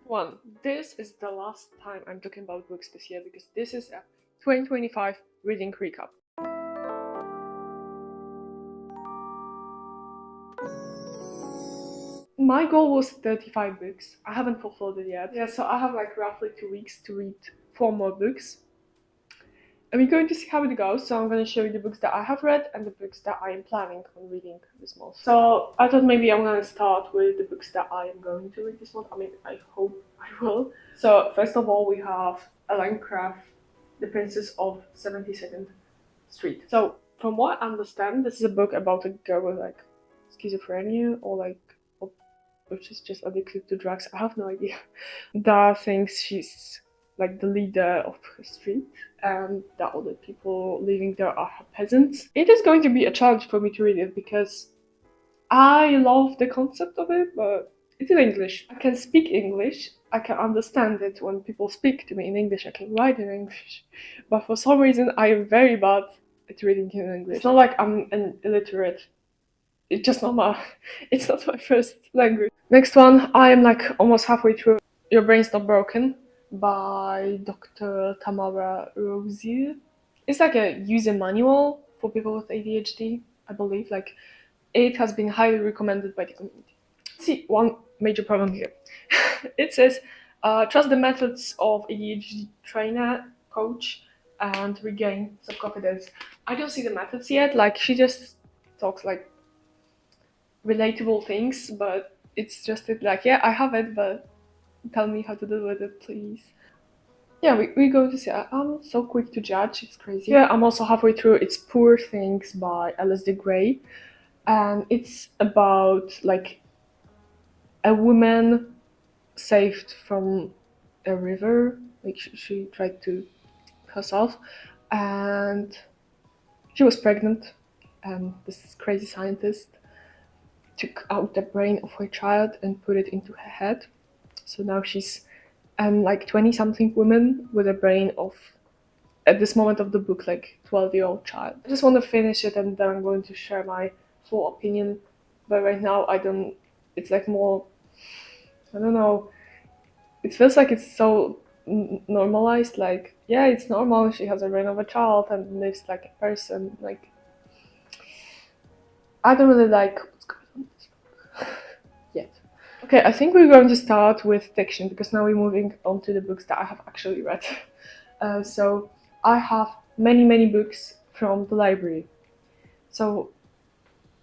One, this is the last time I'm talking about books this year because this is a 2025 reading recap. My goal was 35 books. I haven't fulfilled it yet. Yeah, so I have like roughly 2 weeks to read 4 more books. And we're going to see how it goes. So I'm going to show you the books that I have read and the books that I am planning on reading this month. So I thought maybe I'm going to start with the books that I am going to read this month. I mean, I hope I will. So first of all, we have Ellen Craft, The Princess of 72nd Street. So from what I understand, this is a book about a girl with like schizophrenia or which is just addicted to drugs. I have no idea. That thinks she's like the leader of her street and that all the people living there are her peasants. It is going to be a challenge for me to read it because I love the concept of it, but it's in English. I can speak English, I can understand it when people speak to me in English, I can write in English, but for some reason I am very bad at reading in English. It's not like I'm an illiterate, it's just not it's not my first language. Next one, I am like almost halfway through Your Brain's Not Broken by Dr. Tamara Rosier. It's like a user manual for people with ADHD, I believe. Like, it has been highly recommended by the community. See, one major problem here. It says, trust the methods of ADHD trainer, coach, and regain self-confidence. I don't see the methods yet. Like, she just talks like relatable things, but it's just like, yeah, I have it, but tell me how to deal with it, please. Yeah, we go to see. I'm so quick to judge, it's crazy. Yeah, I'm also halfway through. It's Poor Things by Alice de Grey, and it's about like a woman saved from a river. Like she tried to herself, and she was pregnant, and this crazy scientist took out the brain of her child and put it into her head. So now she's like 20-something woman with a brain of, at this moment of the book, like 12-year-old child. I just want to finish it and then I'm going to share my full opinion. But right now I don't, it's like more, I don't know, it feels like it's so normalized, like, yeah, it's normal, she has a brain of a child and lives like a person. Like, I don't really like what's going on in this book yet. Okay, I think we're going to start with fiction because now we're moving on to the books that I have actually read. So I have many books from the library. So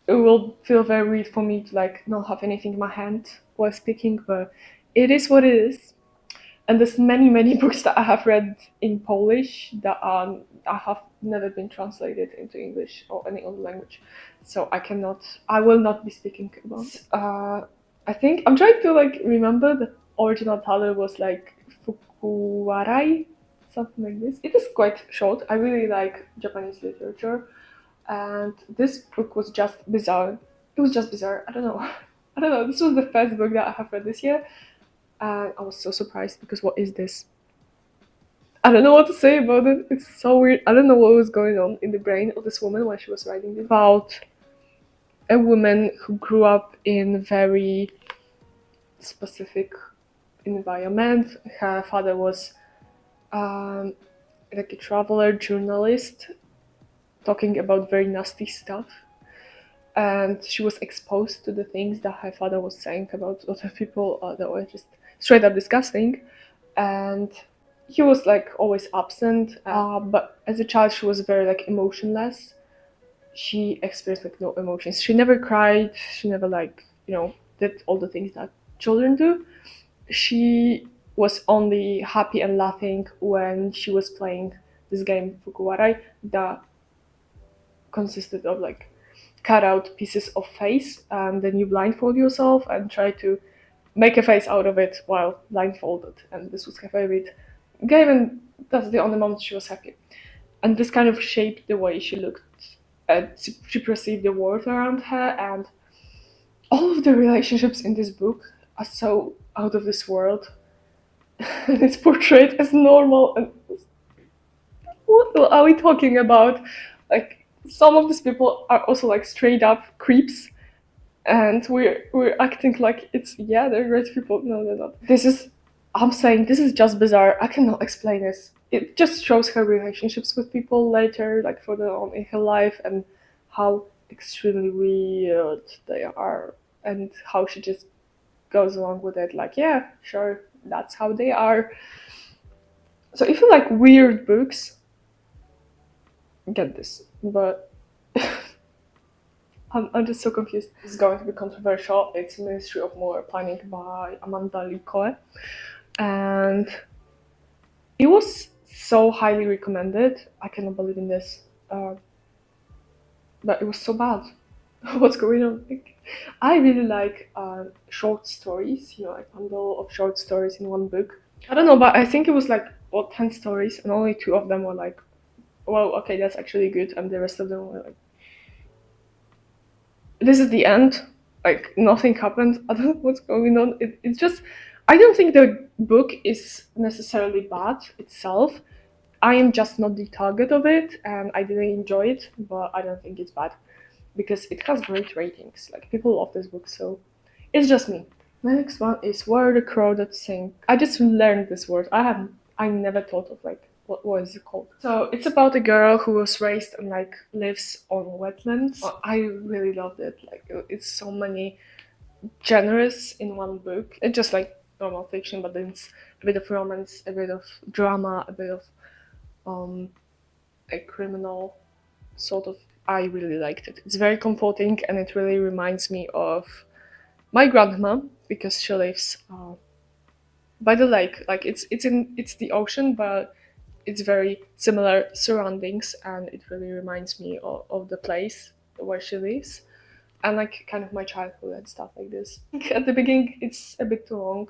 it will feel very weird for me to like not have anything in my hand while speaking, but it is what it is. And there's many books that I have read in Polish that have never been translated into English or any other language. So I will not be speaking about. I think I'm trying to like remember the original title was like Fukuwarai, something like this. It is quite short. I really like Japanese literature, and this book was just bizarre. It was just bizarre. I don't know. I don't know. This was the first book that I have read this year, and I was so surprised because what is this? I don't know what to say about it. It's so weird. I don't know what was going on in the brain of this woman when she was writing this. About a woman who grew up in very specific environment. Her father was like a traveler journalist talking about very nasty stuff, and she was exposed to the things that her father was saying about other people that were just straight up disgusting, and he was like always absent, but as a child she was very like emotionless. She experienced like no emotions. She never cried, she never like, did all the things that children do. She was only happy and laughing when she was playing this game Fukuwarai that consisted of like cut out pieces of face and then you blindfold yourself and try to make a face out of it while blindfolded, and this was her favorite game, and that's the only moment she was happy. And this kind of shaped the way she looked at, she perceived the world around her, and all of the relationships in this book are so out of this world. And it's portrayed as normal, and what are we talking about? Like, some of these people are also like straight up creeps, and we're acting like it's, yeah, they're great people. No, they're not. This is I'm saying this is just bizarre. I cannot explain this. It just shows her relationships with people later, like further on in her life, and how extremely weird they are, and how she just goes along with it. Like, yeah, sure, that's how they are. So if you like weird books, get this. But I'm just so confused. It's going to be controversial. It's Ministry of More Planning by Amanda Licoe, and it was so highly recommended. I cannot believe in this. But it was so bad. What's going on? Like, I really like short stories, you know, like bundle of short stories in one book. I don't know, but I think it was like, well, 10 stories, and only 2 of them were like, well, okay, that's actually good, and the rest of them were like, this is the end. Like, nothing happened. I don't know what's going on. It's just, I don't think the book is necessarily bad itself. I am just not the target of it, and I didn't enjoy it, but I don't think it's bad because it has great ratings. Like, people love this book, so it's just me. The next one is Where the Crow That Sing. I just learned this word. I never thought of like what is it called. So it's about a girl who was raised and like lives on wetlands. I really loved it. Like, it's so many genres in one book. It's just like normal fiction, but then it's a bit of romance, a bit of drama, a bit of a criminal sort of. I really liked it. It's very comforting, and it really reminds me of my grandma because she lives by the lake. Like, it's the ocean, but it's very similar surroundings, and it really reminds me of the place where she lives, and like kind of my childhood and stuff like this. At the beginning, it's a bit too long,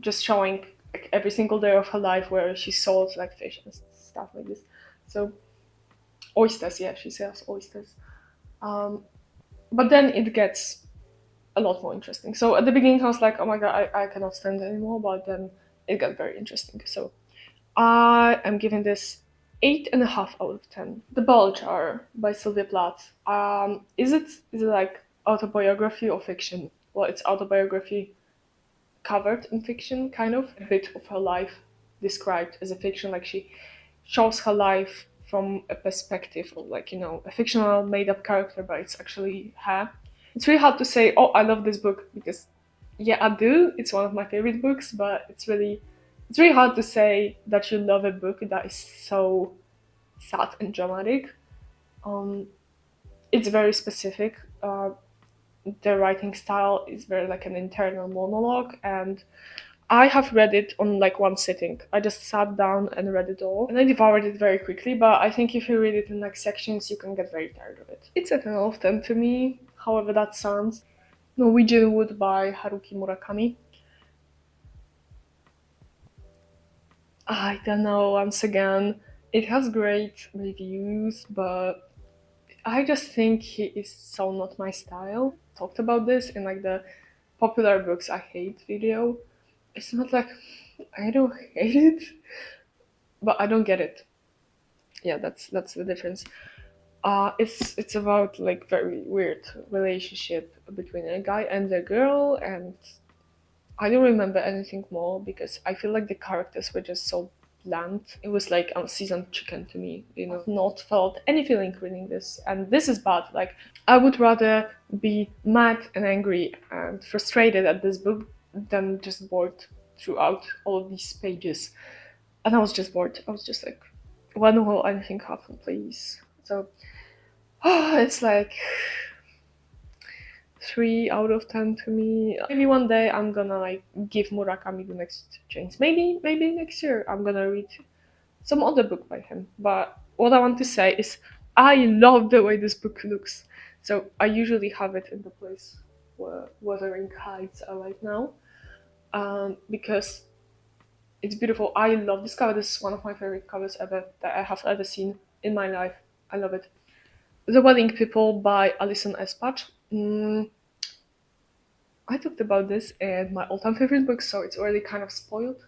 just showing like every single day of her life where she sold like fish and stuff like this. So oysters, yeah, she sells oysters. Um, but then it gets a lot more interesting. So at the beginning, I was like, oh my god, I cannot stand it anymore. But then it got very interesting. So I am giving this 8.5 out of 10. The Bell Jar by Sylvia Plath. Is it like autobiography or fiction? Well, it's autobiography covered in fiction, kind of. A bit of her life described as a fiction, like she shows her life from a perspective of, like, you know, a fictional made up character, but it's actually her. It's really hard to say, oh, I love this book, because yeah, I do. It's one of my favorite books, but it's really hard to say that you love a book that is so sad and dramatic. Um, it's very specific. The writing style is very like an internal monologue, and I have read it on like one sitting. I just sat down and read it all, and I devoured it very quickly. But I think if you read it in like sections, you can get very tired of it. It's a 10 out of 10 to me, however that sounds. Norwegian Wood by Haruki Murakami. I don't know, once again, it has great reviews, but I just think he is so not my style. Talked about this in like the popular books I hate video. It's not like I don't hate it, but I don't get it. Yeah, that's the difference. It's about like very weird relationship between a guy and a girl, and I don't remember anything more because I feel like the characters were just so bland. It was like unseasoned chicken to me. You know, not felt any feeling reading this, and this is bad. Like, I would rather be mad and angry and frustrated at this book than just bored throughout all of these pages. And I was just bored. I was just like, when will anything happen, please? So, it's like 3 out of 10 to me. Maybe one day I'm gonna like give Murakami the next chance. Maybe next year I'm gonna read some other book by him. But what I want to say is I love the way this book looks. So I usually have it in the place where Wuthering Heights are right now, because it's beautiful. I love this cover. This is one of my favorite covers ever that I have ever seen in my life. I love it. The Wedding People by Alison Espach. I talked about this in my all-time favorite book, so it's already kind of spoiled.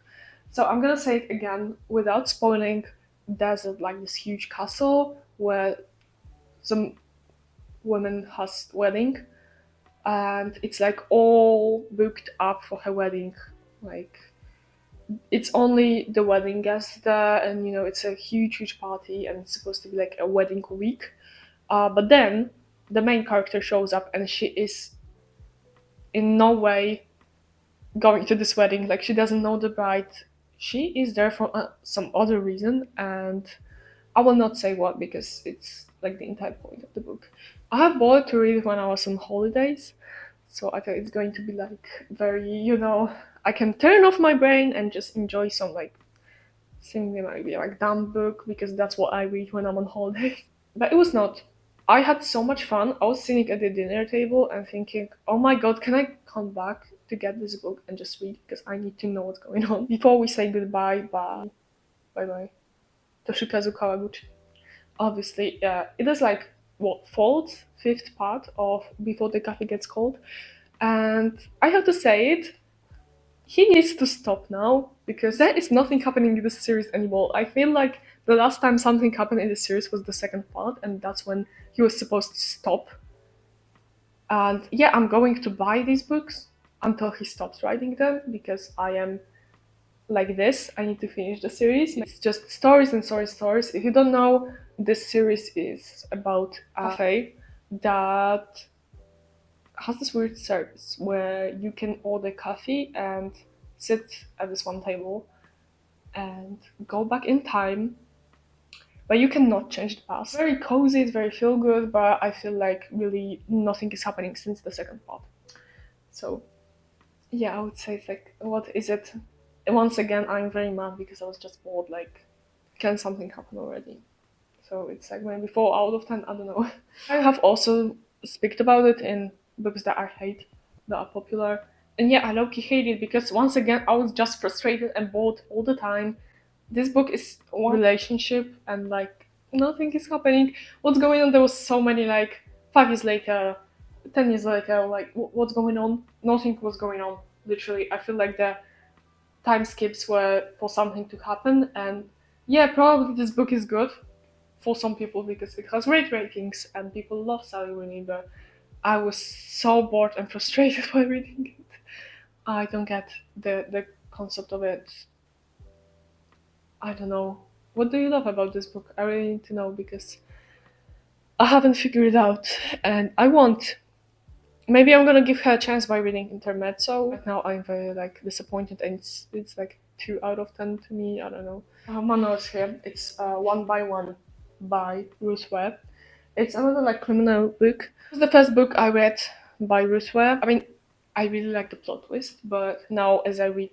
So I'm gonna say it again without spoiling. There's like this huge castle where some woman has wedding, and it's like all booked up for her wedding Like, it's only the wedding guests there, and it's a huge party, and it's supposed to be like a wedding week. But then the main character shows up, and she is in no way going to this wedding. Like, she doesn't know the bride. She is there for some other reason, and I will not say what, because it's like the entire point of the book. I have bought it to read it when I was on holidays, so I thought it's going to be like very, I can turn off my brain and just enjoy some like simply maybe like dumb book, because that's what I read when I'm on holiday. But it was not. I had so much fun. I was sitting at the dinner table and thinking, oh my god, can I come back to get this book and just read, because I need to know what's going on. Before we say goodbye, bye. Bye bye. Toshikazu Kawaguchi. Obviously, it is like, what, fourth, fifth part of Before the Coffee Gets Cold. And I have to say it, he needs to stop now, because there is nothing happening in this series anymore. I feel like the last time something happened in the series was the second part, and that's when he was supposed to stop. And yeah, I'm going to buy these books until he stops writing them, because I am like this. I need to finish the series. It's just stories and stories. If you don't know, this series is about a cafe that has this weird service where you can order coffee and sit at this one table and go back in time, but you cannot change the past. Very cozy, it's very feel good, but I feel like really nothing is happening since the second part. So yeah, I would say it's like, what is it? Once again, I'm very mad because I was just bored. Like, can something happen already? So it's like maybe 4 out of 10. I don't know. I have also speak about it in books that I hate, that are popular. And yeah, I low-key hate it because once again I was just frustrated and bored all the time. This book is one relationship and like nothing is happening. What's going on? There was so many like 5 years later, 10 years later, like what's going on? Nothing was going on. Literally, I feel like the time skips were for something to happen. And yeah, probably this book is good for some people because it has great ratings and people love Sally Rooney, but I was so bored and frustrated while reading it. I don't get the concept of it. I don't know. What do you love about this book? I really need to know because I haven't figured it out and I want. Maybe I'm gonna give her a chance by reading Intermezzo. Right now I'm very like disappointed and it's like 2 out of 10 to me. I don't know. My notes here. It's One by One by Ruth Webb. It's another like criminal book. It was the first book I read by Ruth Ware. I mean, I really like the plot twist, but now as I read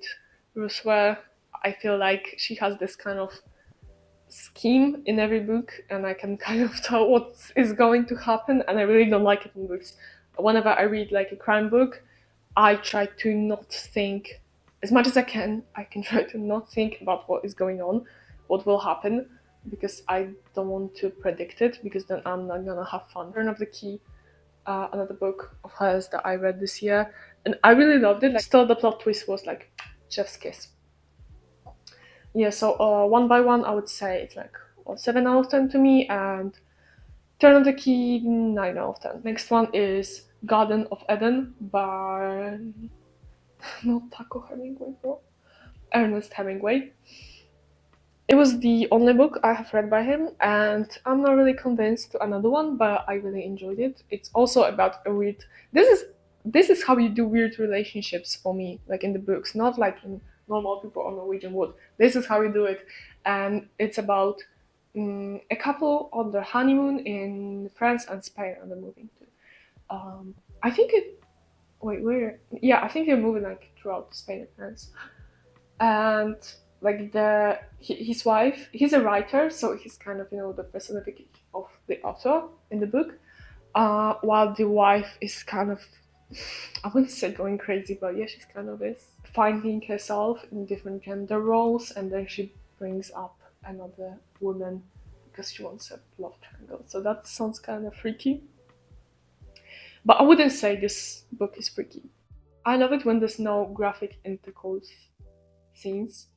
Ruth Ware, I feel like she has this kind of scheme in every book, and I can kind of tell what is going to happen, and I really don't like it in books. Whenever I read like a crime book, I try to not think as much as I can. I can try to not think about what is going on, what will happen, because I don't want to predict it, because then I'm not gonna have fun. Turn of the Key, another book of hers that I read this year, and I really loved it. Like, still, the plot twist was like chef's kiss. Yeah, so One by One, I would say it's like 7 out of 10 to me, and Turn of the Key 9 out of 10. Next one is Garden of Eden by not Taco Hemingway, bro. Ernest Hemingway. It was the only book I have read by him, and I'm not really convinced to another one, but I really enjoyed it. It's also about a weird. This is how you do weird relationships for me, like in the books, not like in normal people or Norwegian Wood. This is how you do it, and it's about a couple on their honeymoon in France and Spain, and they're moving to. I think it. Wait, where? Yeah, I think they're moving like throughout Spain and France, and like his wife, he's a writer, so he's kind of the personification of the author in the book, while the wife is kind of I wouldn't say going crazy, but yeah, she's kind of is finding herself in different gender roles, and then she brings up another woman because she wants a love triangle. So that sounds kind of freaky, but I wouldn't say this book is freaky. I love it when there's no graphic intercourse scenes.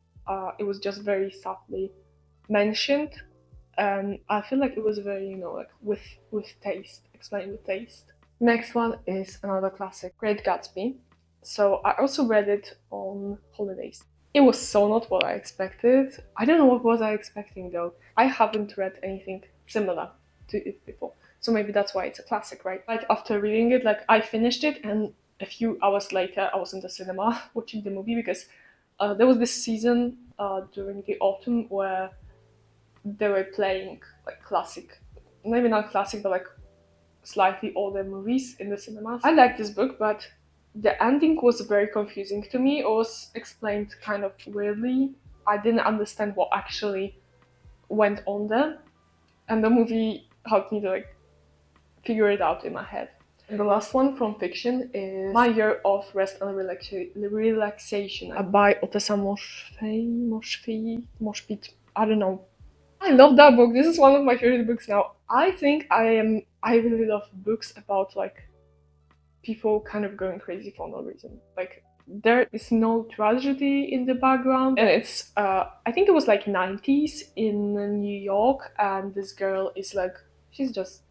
It was just very softly mentioned, and I feel like it was very, like with taste, explained with taste. Next one is another classic, Great Gatsby. So I also read it on holidays. It was so not what I expected. I don't know what was I expecting though. I haven't read anything similar to it before. So maybe that's why it's a classic, right? Like after reading it, like I finished it and a few hours later I was in the cinema watching the movie because there was this season during the autumn where they were playing like classic, maybe not classic, but like slightly older movies in the cinemas. I liked this book, but the ending was very confusing to me. It was explained kind of weirdly. I didn't understand what actually went on there, and the movie helped me to like figure it out in my head. And the last one from fiction is My Year of Rest and Relaxation by Otessa Moshpit. I don't know. I love that book. This is one of my favorite books now. I really love books about like people kind of going crazy for no reason. Like there is no tragedy in the background, and it's I think it was like 90s in New York, and this girl is like she's just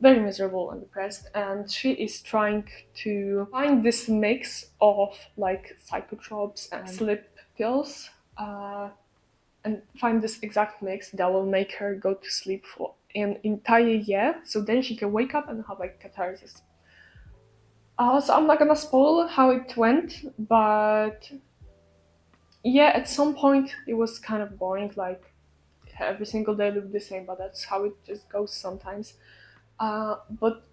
very miserable and depressed, and she is trying to find this mix of like psychotropes and sleep pills, and find this exact mix that will make her go to sleep for an entire year, so then she can wake up and have like catharsis. So I'm not gonna spoil how it went, but yeah, at some point it was kind of boring. Like every single day looked the same, but that's how it just goes sometimes. But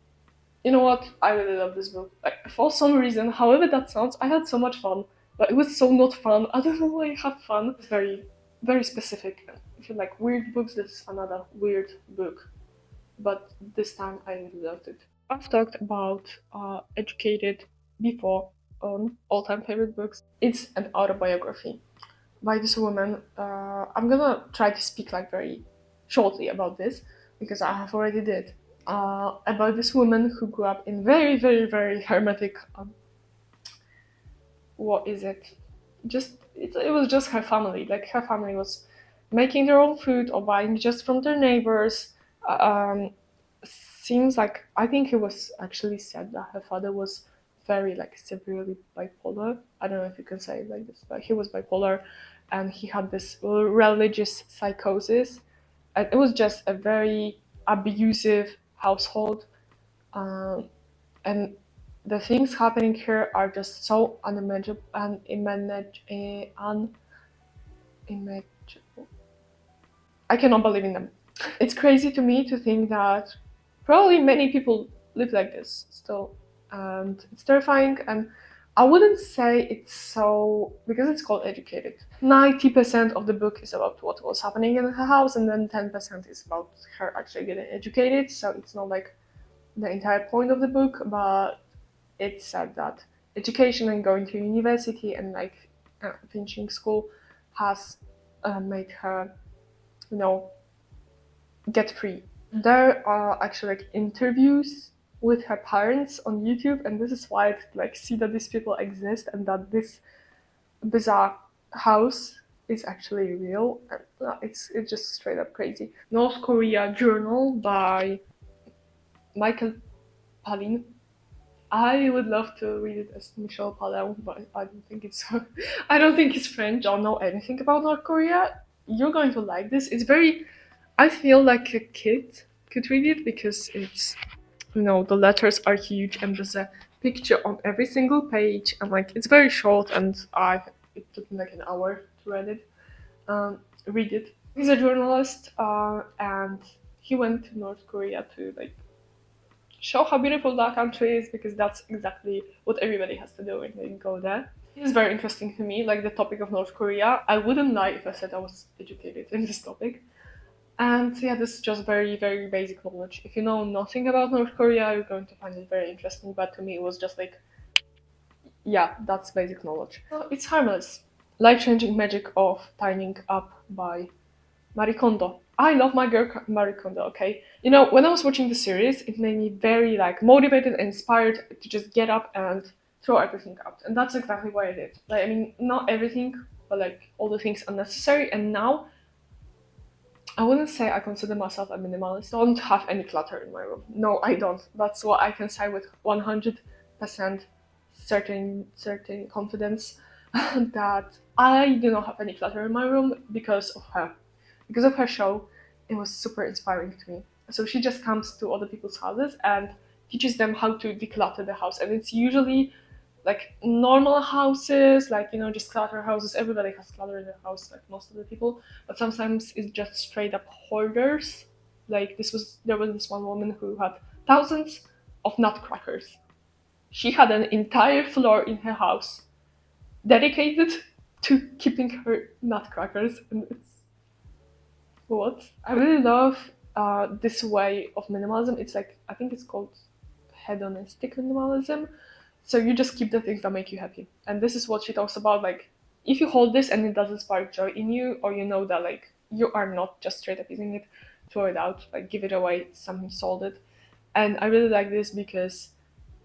you know what? I really love this book. Like for some reason, however that sounds, I had so much fun. But it was so not fun. I don't know why I had fun. It's very, very specific. If you like weird books, this is another weird book. But this time I really loved it. I've talked about Educated before on all-time favorite books. It's an autobiography by this woman. I'm gonna try to speak like very shortly about this because I have already did. About this woman who grew up in very, very, very hermetic. What is it? It was just her family. Like her family was making their own food or buying just from their neighbors. Seems like I think it was actually said that her father was very like severely bipolar. I don't know if you can say it like this, but he was bipolar, and he had this religious psychosis, and it was just a very abusive household. And the things happening here are just so unimaginable and unimaginable. I cannot believe in them. It's crazy to me to think that probably many people live like this still, and it's terrifying. And I wouldn't say it's so because it's called Educated. 90% of the book is about what was happening in her house, and then 10% is about her actually getting educated. So it's not like the entire point of the book, but it said that education and going to university and like finishing school has made her, you know, get free. There are actually like interviews with her parents on YouTube, and this is why I like see that these people exist and that this bizarre house is actually real. And it's just straight up crazy. North Korea Journal by Michael Palin. I would love to read it as Michel Palin, but I don't think it's I don't think it's French. Don't know anything about North Korea. You're going to like this. It's very I feel like a kid could read it because it's the letters are huge and there's a picture on every single page, and like it's very short, and it took me like an hour to read it. He's a journalist, and he went to North Korea to like show how beautiful that country is because that's exactly what everybody has to do when they go there. It's very interesting to me, like the topic of North Korea. I wouldn't lie if I said I was educated in this topic. And yeah, this is just very, very basic knowledge. If you know nothing about North Korea, you're going to find it very interesting. But to me, it was just like, yeah, that's basic knowledge. So it's harmless. Life-changing magic of timing up by Marie Kondo. I love my girl Marie Kondo, okay? You know, when I was watching the series, it made me very like motivated and inspired to just get up and throw everything out. And that's exactly what I did. Like, I mean, not everything, but like all the things unnecessary. And now I wouldn't say I consider myself a minimalist. I don't have any clutter in my room. No, I don't. That's what I can say with 100% certain confidence that I do not have any clutter in my room because of her. Because of her show, it was super inspiring to me. So she just comes to other people's houses and teaches them how to declutter the house. And it's usually like normal houses, like, you know, just clutter houses. Everybody has clutter in their house, like most of the people. But sometimes it's just straight up hoarders. Like there was this one woman who had thousands of nutcrackers. She had an entire floor in her house dedicated to keeping her nutcrackers, and it's what I really love this way of minimalism. It's like, I think it's called hedonistic minimalism. So you just keep the things that make you happy, and this is what she talks about. Like, if you hold this and it doesn't spark joy in you, or you know that like you are not just straight up using it, throw it out, like give it away. Something sold it. And I really like this because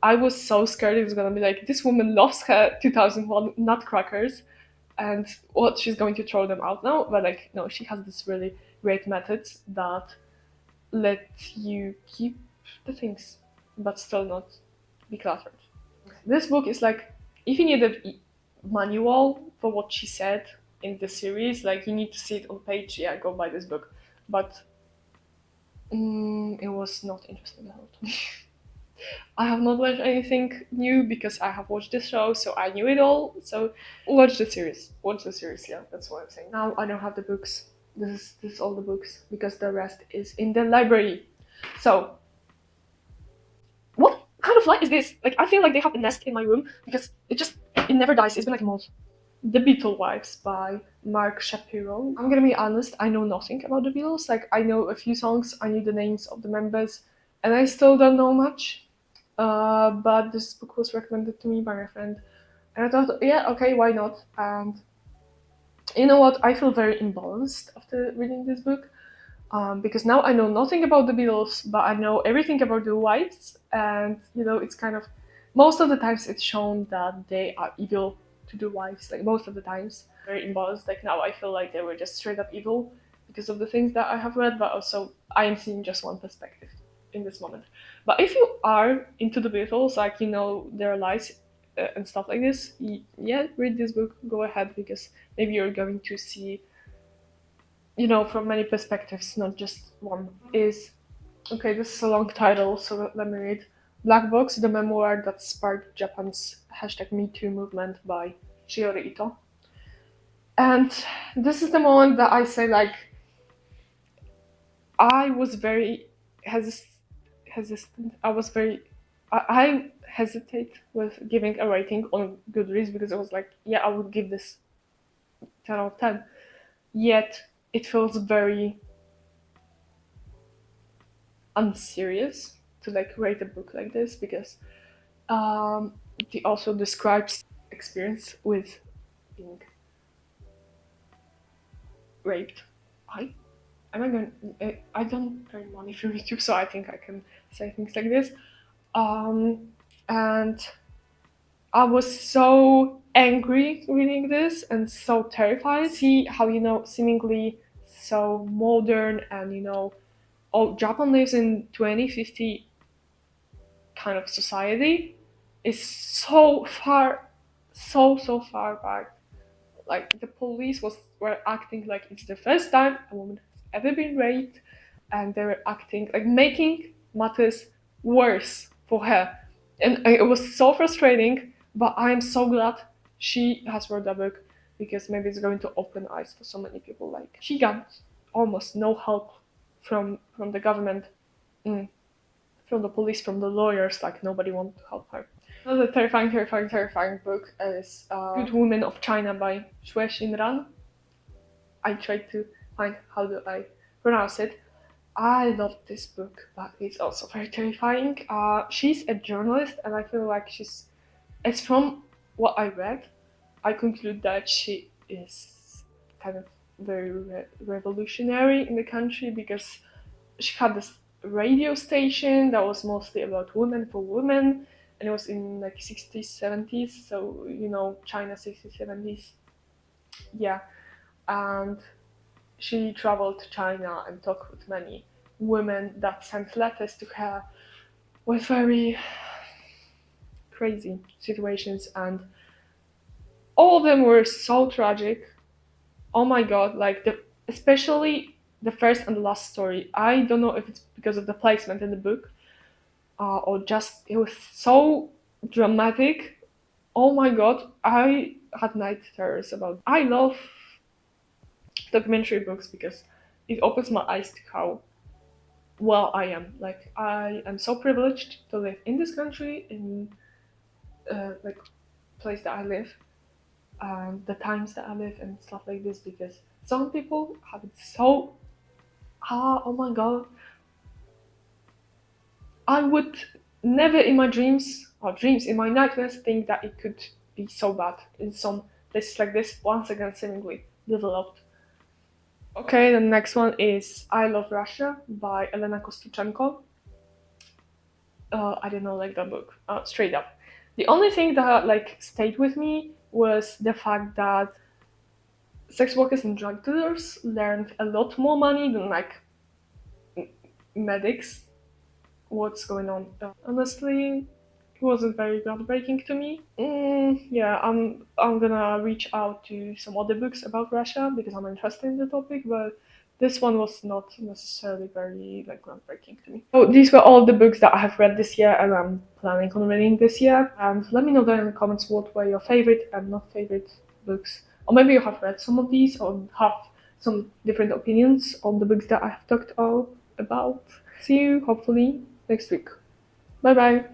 I was so scared it was gonna be like, this woman lost her 2001 nutcrackers and what, she's going to throw them out now. But like, no, she has this really great methods that let you keep the things but still not be cluttered. This book is like, if you need a manual for what she said in the series, like you need to see it on page, yeah, go buy this book. But it was not interesting at all to me. I have not learned anything new because I have watched this show, so I knew it all. So watch the series. Watch the series, yeah, that's what I'm saying. Now I don't have the books. This is all the books because the rest is in the library. So what kind of light is this? Like, I feel like they have a nest in my room because it never dies. It's been like a month. The Beatle Wives by Mark Shapiro. I'm gonna be honest, I know nothing about the Beatles. Like, I know a few songs, I knew the names of the members, and I still don't know much. But this book was recommended to me by my friend, and I thought, yeah, okay, why not? And you know what? I feel very imbalanced after reading this book, because now I know nothing about the Beatles, but I know everything about the Wives, and you know, it's kind of, most of the times it's shown that they are evil to the wives. Like, most of the times, very imbalanced. Like, now I feel like they were just straight up evil because of the things that I have read, but also I am seeing just one perspective in this moment. But if you are into the Beatles, like, you know their lives and stuff like this, yeah, read this book, go ahead, because maybe you're going to see, you know, from many perspectives, not just one. Is, okay, this is a long title, so let me read. Black Box, the memoir that sparked Japan's #MeToo movement by Shiori Ito. And this is the moment that I say, like, I was very hesitant. I hesitate with giving a rating on Goodreads because I was like, yeah, I would give this 10 out of 10. Yet it feels very unserious to like rate a book like this because he also describes experience with being raped. I don't earn money from YouTube, so I think I can say things like this. And I was so angry reading this and so terrified. See how, you know, seemingly so modern and, you know, oh, Japan lives in 2050 kind of society is so far, so far back. Like, the police were acting like it's the first time a woman has ever been raped, and they were acting like making matters worse for her, and it was so frustrating. But I'm so glad she has wrote that book because maybe it's going to open eyes for so many people. Like, she got almost no help from the government, from the police, from the lawyers. Like, nobody wanted to help her. Another terrifying book is Good Women of China by Xue Xinran. I tried to find how do I pronounce it. I love this book, but it's also very terrifying. She's a journalist, and I feel like it's from what I read, I conclude that she is kind of very revolutionary in the country because she had this radio station that was mostly about women for women, and it was in like 60s 70s, so you know, China 60s 70s, yeah. And she traveled to China and talked with many women that sent letters to her with very crazy situations, and all of them were so tragic. Oh my god, like especially the first and the last story. I don't know if it's because of the placement in the book, or just it was so dramatic. Oh my god, I had night terrors about. I love documentary books because it opens my eyes to how well I am. Like I am so privileged to live in this country, in like place that I live, the times that I live and stuff like this. Because some people have it so oh my god, I would never in my dreams or dreams in my nightmares think that it could be so bad in some places like this. Once again, seemingly developed. Okay, the next one is I Love Russia by Elena Kostuchenko. I did not like that book, straight up. The only thing that like stayed with me was the fact that sex workers and drug dealers learned a lot more money than like medics. What's going on? Honestly, it wasn't very groundbreaking to me. Yeah, I'm gonna reach out to some other books about Russia because I'm interested in the topic, but this one was not necessarily very like groundbreaking to me. So these were all the books that I have read this year and I'm planning on reading this year. And let me know down in the comments what were your favorite and not favorite books, or maybe you have read some of these or have some different opinions on the books that I have talked all about. See you hopefully next week. Bye bye.